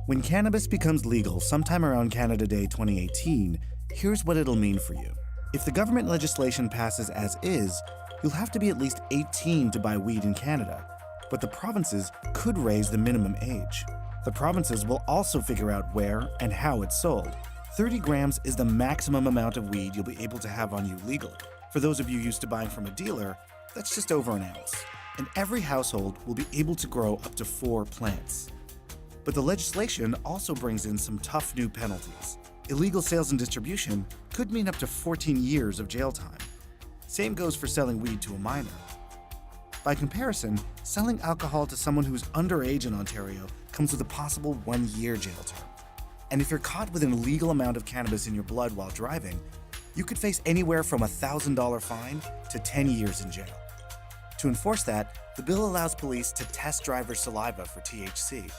When cannabis becomes legal sometime around Canada Day 2018, here's what it'll mean for you. If the government legislation passes as is, you'll have to be at least 18 to buy weed in Canada, but the provinces could raise the minimum age. The provinces will also figure out where and how it's sold. 30 grams is the maximum amount of weed you'll be able to have on you legally. For those of you used to buying from a dealer, that's just over an ounce. And every household will be able to grow up to 4 plants. But the legislation also brings in some tough new penalties. Illegal sales and distribution could mean up to 14 years of jail time. Same goes for selling weed to a minor. By comparison, selling alcohol to someone who's underage in Ontario comes with a possible 1-year jail term. And if you're caught with an illegal amount of cannabis in your blood while driving, you could face anywhere from a $1,000 fine to 10 years in jail. To enforce that, the bill allows police to test drivers' saliva for THC.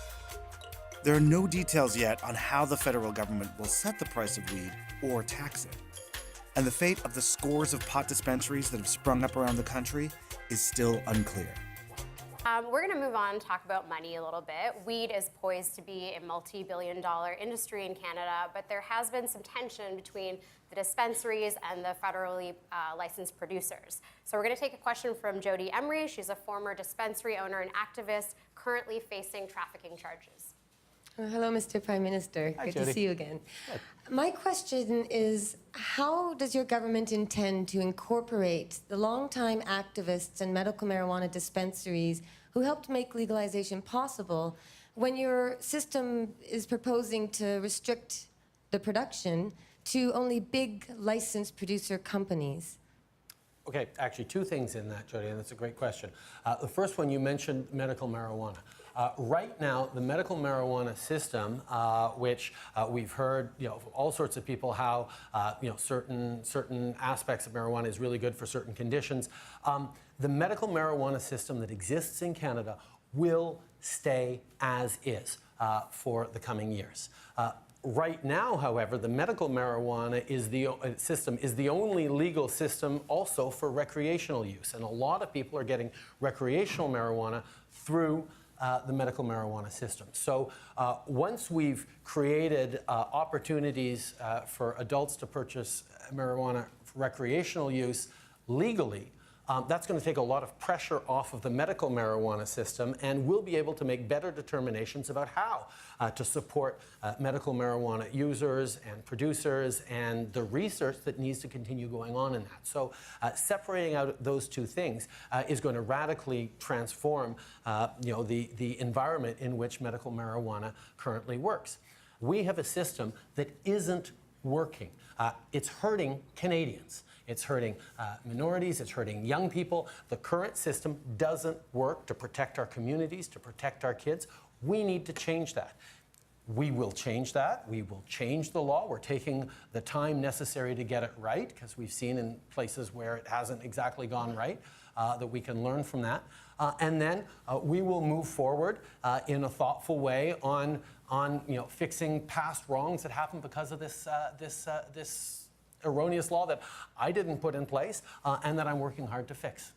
There are no details yet on how the federal government will set the price of weed or tax it. And the fate of the scores of pot dispensaries that have sprung up around the country is still unclear. We're going to move on and talk about money a little bit. Weed is poised to be a multi-billion-dollar industry in Canada, but there has been some tension between the dispensaries and the federally licensed producers. So we're going to take a question from Jody Emery. She's a former dispensary owner and activist currently facing trafficking charges. Hello, Mr. Prime Minister. Hi, Good Jody. to see you again. Good. My question is, how does your government intend to incorporate the longtime activists and medical marijuana dispensaries who helped make legalization possible when your system is proposing to restrict the production to only big licensed producer companies? Okay, actually 2 things in that, Jody, and that's a great question. The first one, you mentioned medical marijuana. Right now, the medical marijuana system, which we've heard, all sorts of people how, certain aspects of marijuana is really good for certain conditions. The medical marijuana system that exists in Canada will stay as is for the coming years. Right now, however, the medical marijuana system is the only legal system also for recreational use, and a lot of people are getting recreational marijuana through the medical marijuana system. So once we've created opportunities for adults to purchase marijuana for recreational use legally, that's going to take a lot of pressure off of the medical marijuana system, and we'll be able to make better determinations about how to support medical marijuana users and producers and the research that needs to continue going on in that. So separating out those 2 things is going to radically transform the environment in which medical marijuana currently works. We have a system that isn't working. It's hurting Canadians. It's hurting minorities, it's hurting young people. The current system doesn't work to protect our communities, to protect our kids. We need to change that. We will change that. We will change the law. We're taking the time necessary to get it right, because we've seen in places where it hasn't exactly gone right, that we can learn from that. And then we will move forward in a thoughtful way on fixing past wrongs that happened because of this erroneous law that I didn't put in place and that I'm working hard to fix.